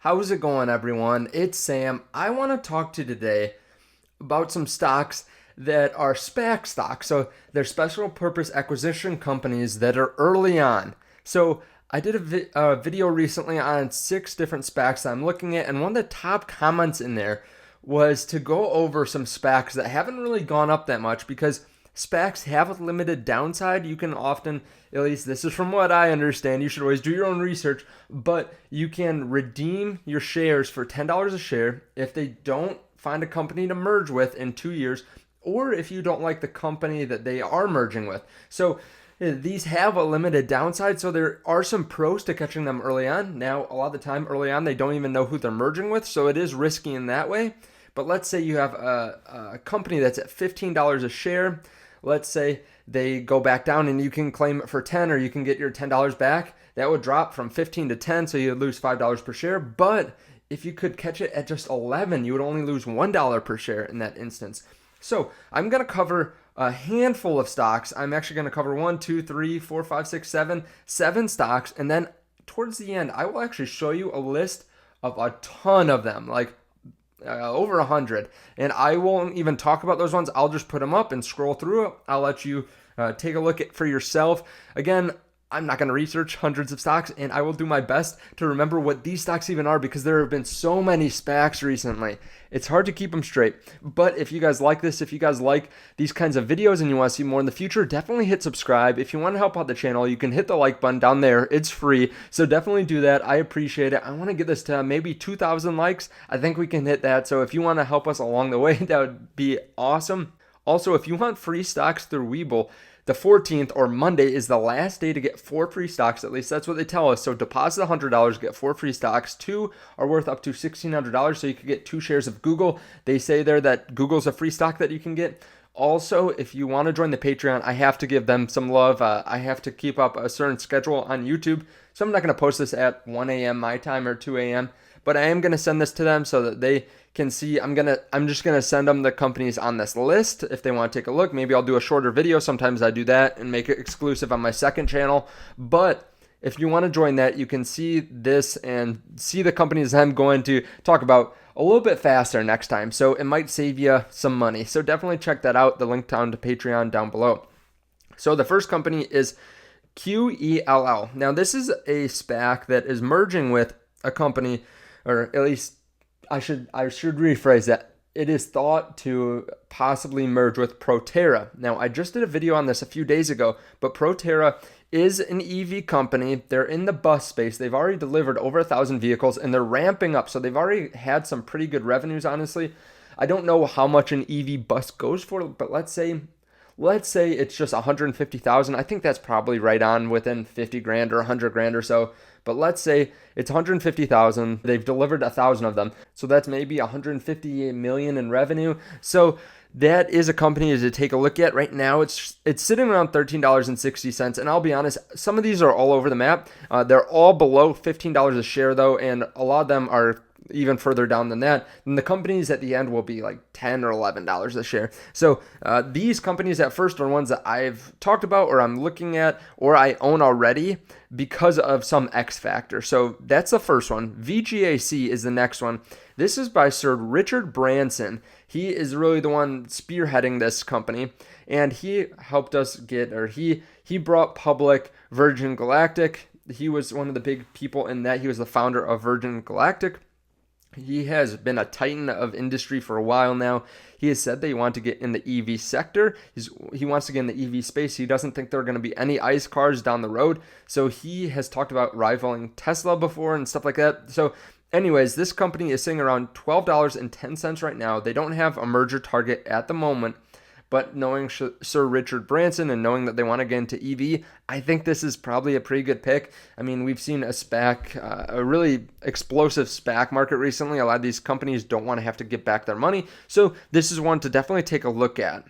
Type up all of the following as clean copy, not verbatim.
How's it going, everyone? It's Sam. I want to talk to you today about some stocks that are SPAC stocks. So they're special purpose acquisition companies that are early on. So I did a video recently on 6 different SPACs that I'm looking at, and one of the top comments in there was to go over some SPACs that haven't really gone up that much because SPACs have a limited downside. You can often, at least this is from what I understand, you should always do your own research, but you can redeem your shares for $10 a share if they don't find a company to merge with in 2 years, or if you don't like the company that they are merging with. So these have a limited downside, so there are some pros to catching them early on. Now, a lot of the time early on, they don't even know who they're merging with, so it is risky in that way. But let's say you have a company that's at $15 a share. Let's say they go back down and you can claim it for 10 or you can get your $10 back. That would drop from 15 to 10, so you would lose $5 per share. But if you could catch it at just 11, you would only lose $1 per share in that instance. So I'm going to cover a handful of stocks. I'm actually going to cover 1, 2, 3, 4, 5, 6, 7 stocks. And then towards the end, I will actually show you a list of a ton of them, like over 100. And I won't even talk about those ones. I'll just put them up and scroll through it. I'll let you take a look at for yourself. Again, I'm not going to research hundreds of stocks, and I will do my best to remember what these stocks even are because there have been so many SPACs recently. It's hard to keep them straight. But if you guys like this, if you guys like these kinds of videos and you want to see more in the future, definitely hit subscribe. If you want to help out the channel, you can hit the like button down there. It's free, so definitely do that. I appreciate it. I want to get this to maybe 2,000 likes. I think we can hit that. So if you want to help us along the way, that would be awesome. Also, if you want free stocks through Webull, the 14th or Monday is the last day to get 4 free stocks. At least that's what they tell us. So deposit $100, get 4 free stocks. 2 are worth up to $1,600, so you could get 2 shares of Google. They say there that Google's a free stock that you can get. Also, if you want to join the Patreon, I have to give them some love. I have to keep up a certain schedule on YouTube, so I'm not going to post this at 1 a.m. my time or 2 a.m., but I am going to send this to them so that they can see. I'm just gonna send them the companies on this list if they want to take a look. Maybe I'll do a shorter video. Sometimes I do that and make it exclusive on my second channel. But if you want to join that, you can see this and see the companies I'm going to talk about a little bit faster next time. So it might save you some money. So definitely check that out. The link down to Patreon down below. So the first company is QELL. Now this is a SPAC that is merging with a company, or at least I should rephrase that. It is thought to possibly merge with Proterra. Now, I just did a video on this a few days ago, but Proterra is an EV company. They're in the bus space. They've already delivered over 1,000 vehicles, and they're ramping up. So they've already had some pretty good revenues, honestly. I don't know how much an EV bus goes for, but let's say it's just 150,000. I think that's probably right on within 50 grand or 100 grand or so. But let's say it's 150,000. They've delivered 1,000 of them. So that's maybe 150 million in revenue. So that is a company to take a look at. Right now, it's sitting around $13.60. And I'll be honest, some of these are all over the map. They're all below $15 a share, though. And a lot of them are even further down than that. And the companies at the end will be like $10 or $11 a share. So these companies at first are ones that I've talked about or I'm looking at or I own already because of some X factor. So that's the first one. VGAC is the next one. This is by Sir Richard Branson. He is really the one spearheading this company, and he helped us get, or he brought public Virgin Galactic. He was one of the big people in that. He was the founder of Virgin Galactic. He has been a titan of industry for a while now. He has said that he wants to get in the EV sector. He wants to get in the EV space. He doesn't think there are going to be any ICE cars down the road. So he has talked about rivaling Tesla before and stuff like that. So anyways, this company is sitting around $12.10 right now. They don't have a merger target at the moment. But knowing Sir Richard Branson and knowing that they want to get into EV, I think this is probably a pretty good pick. I mean, we've seen a SPAC, a really explosive SPAC market recently. A lot of these companies don't want to have to give back their money. So this is one to definitely take a look at.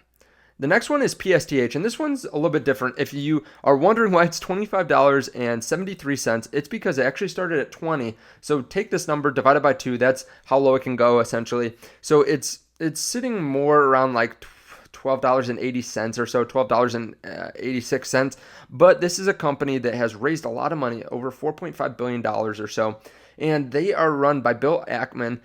The next one is PSTH, and this one's a little bit different. If you are wondering why it's $25.73, it's because it actually started at 20. So take this number, divide it by 2. That's how low it can go, essentially. So it's sitting more around like $12.80 or so, $12.86. But this is a company that has raised a lot of money, over $4.5 billion or so. and they are run by Bill Ackman.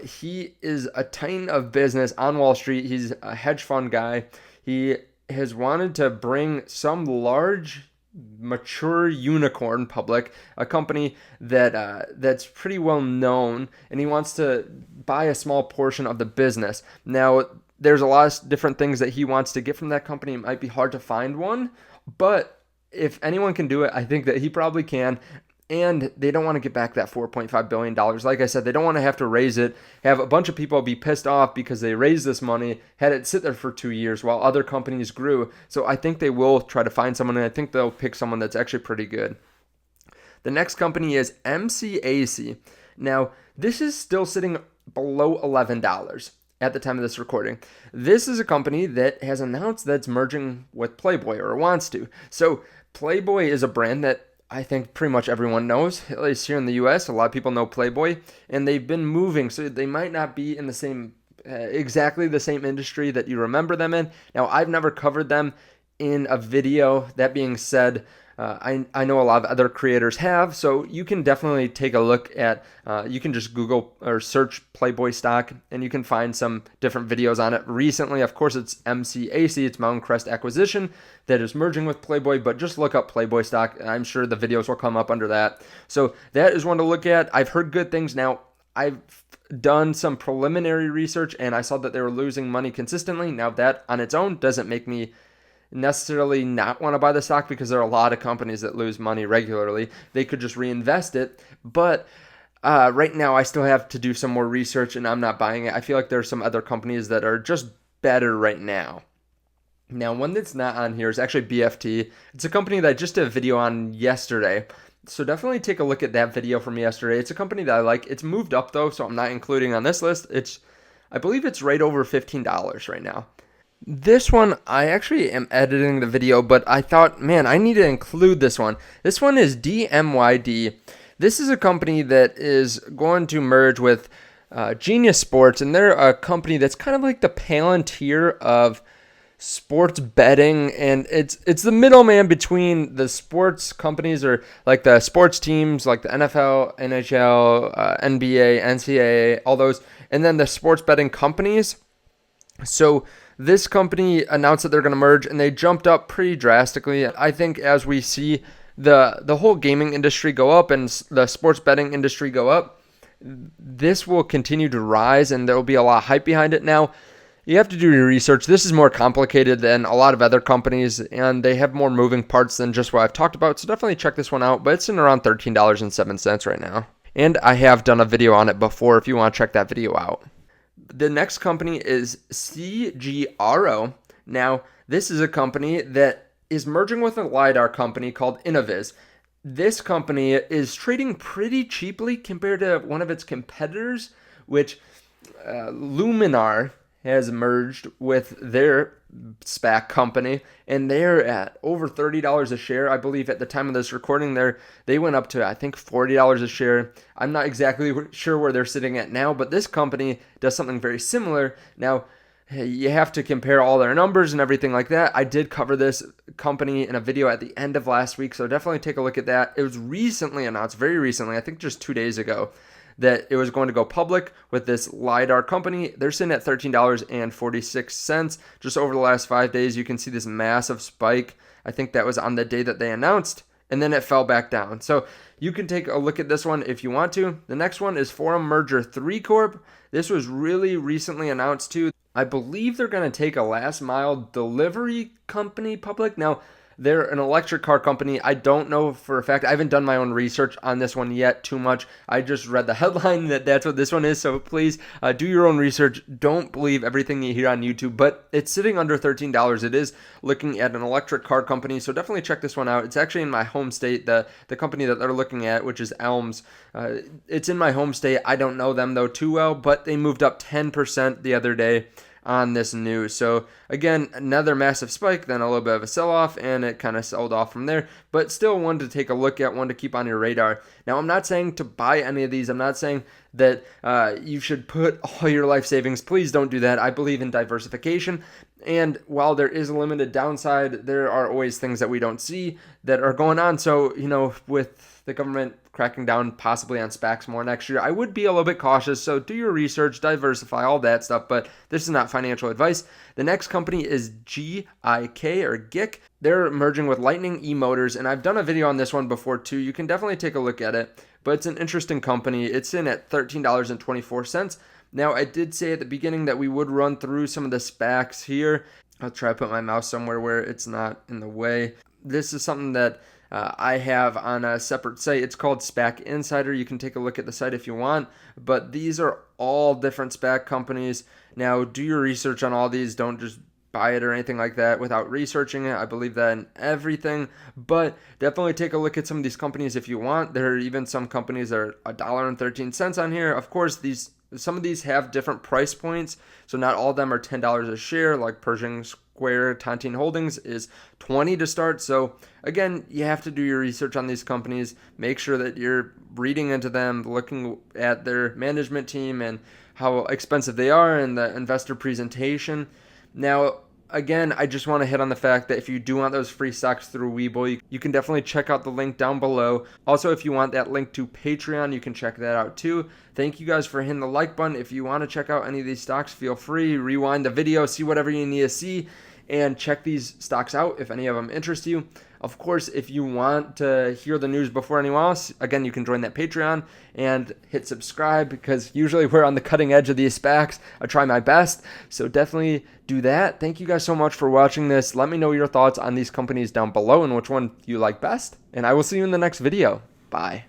He is a titan of business on Wall Street. He's a hedge fund guy. He has wanted to bring some large, mature unicorn public, a company that's pretty well known, and he wants to buy a small portion of the business. Now, there's a lot of different things that he wants to get from that company. It might be hard to find one, but if anyone can do it, I think that he probably can. And they don't want to get back that $4.5 billion. Like I said, they don't want to have to raise it, have a bunch of people be pissed off because they raised this money, had it sit there for 2 years while other companies grew. So I think they will try to find someone, and I think they'll pick someone that's actually pretty good. The next company is MCAC. Now, this is still sitting below $11 at the time of this recording. This is a company that has announced that it's merging with Playboy, or wants to. So Playboy is a brand that I think pretty much everyone knows, at least here in the US. A lot of people know Playboy, and they've been moving, so they might not be in the same, exactly the same industry that you remember them in. Now, I've never covered them in a video. That being said, I know a lot of other creators have, so you can definitely take a look at, you can just Google or search Playboy stock, and you can find some different videos on it. Recently, of course, it's MCAC, it's Mountain Crest Acquisition, that is merging with Playboy, but just look up Playboy stock. I'm sure the videos will come up under that. So that is one to look at. I've heard good things. Now, I've done some preliminary research, and I saw that they were losing money consistently. Now, that on its own doesn't make me necessarily not want to buy the stock, because there are a lot of companies that lose money regularly. They could just reinvest it, but right now I still have to do some more research, and I'm not buying it. I feel like there are some other companies that are just better right now. Now, one that's not on here is actually BFT. It's a company that I just did a video on yesterday, so definitely take a look at that video from yesterday. It's a company that I like. It's moved up though, so I'm not including on this list. I believe it's right over $15 right now. This one, I actually am editing the video, but I thought, man, I need to include this one. This one is DMYD. This is a company that is going to merge with Genius Sports, and they're a company that's kind of like the Palantir of sports betting, and it's the middleman between the sports companies, or like the sports teams like the NFL, NHL, NBA, NCAA, all those, and then the sports betting companies. So this company announced that they're going to merge, and they jumped up pretty drastically. I think as we see the whole gaming industry go up and the sports betting industry go up, this will continue to rise, and there will be a lot of hype behind it. Now, you have to do your research. This is more complicated than a lot of other companies, and they have more moving parts than just what I've talked about, so definitely check this one out, but it's in around $13.07 right now. And I have done a video on it before if you want to check that video out. The next company is CGRO. Now, this is a company that is merging with a LiDAR company called Innoviz. This company is trading pretty cheaply compared to one of its competitors, which Luminar has merged with their SPAC company, and they're at over $30 a share. I believe at the time of this recording, they went up to, I think, $40 a share. I'm not exactly sure where they're sitting at now, but this company does something very similar. Now, you have to compare all their numbers and everything like that. I did cover this company in a video at the end of last week, so definitely take a look at that. It was recently announced, very recently, I think just 2 days ago, that it was going to go public with this LiDAR company. They're sitting at $13.46. Just over the last 5 days, you can see this massive spike. I think that was on the day that they announced, and then it fell back down. So you can take a look at this one if you want to. The next one is Forum Merger 3 Corp. This was really recently announced too. I believe they're going to take a last mile delivery company public. Now, they're an electric car company. I don't know for a fact. I haven't done my own research on this one yet too much. I just read the headline that that's what this one is. So please do your own research. Don't believe everything you hear on YouTube, but it's sitting under $13. It is looking at an electric car company. So definitely check this one out. It's actually in my home state, the company that they're looking at, which is Elms. It's in my home state. I don't know them though too well, but they moved up 10% the other day on this news. So again, another massive spike, then a little bit of a sell-off, and it kind of sold off from there, but still one to take a look at, one to keep on your radar. Now, I'm not saying to buy any of these. I'm not saying that you should put all your life savings. Please don't do that. I believe in diversification, and while there is a limited downside, there are always things that we don't see that are going on. So, with the government cracking down possibly on SPACs more next year, I would be a little bit cautious. So do your research, diversify, all that stuff. But this is not financial advice. The next company is GIK or GIK. They're merging with Lightning eMotors, and I've done a video on this one before too. You can definitely take a look at it, but it's an interesting company. It's in at $13.24. Now, I did say at the beginning that we would run through some of the SPACs here. I'll try to put my mouse somewhere where it's not in the way. This is something that I have on a separate site. It's called SPAC Insider. You can take a look at the site if you want, but these are all different SPAC companies. Now, do your research on all these. Don't just buy it or anything like that without researching it. I believe that in everything, but definitely take a look at some of these companies if you want. There are even some companies that are $1.13 on here. Of course, some of these have different price points, so not all of them are $10 a share. Like Pershing Square Tontine Holdings is $20 to start. So again, you have to do your research on these companies. Make sure that you're reading into them, looking at their management team and how expensive they are and the investor presentation. Now, again, I just want to hit on the fact that if you do want those free stocks through Webull, you can definitely check out the link down below. Also, if you want that link to Patreon, you can check that out too. Thank you guys for hitting the like button. If you want to check out any of these stocks, feel free, rewind the video, see whatever you need to see, and check these stocks out if any of them interest you. Of course, if you want to hear the news before anyone else, again, you can join that Patreon and hit subscribe, because usually we're on the cutting edge of these SPACs. I try my best, so definitely do that. Thank you guys so much for watching this. Let me know your thoughts on these companies down below and which one you like best, and I will see you in the next video. Bye.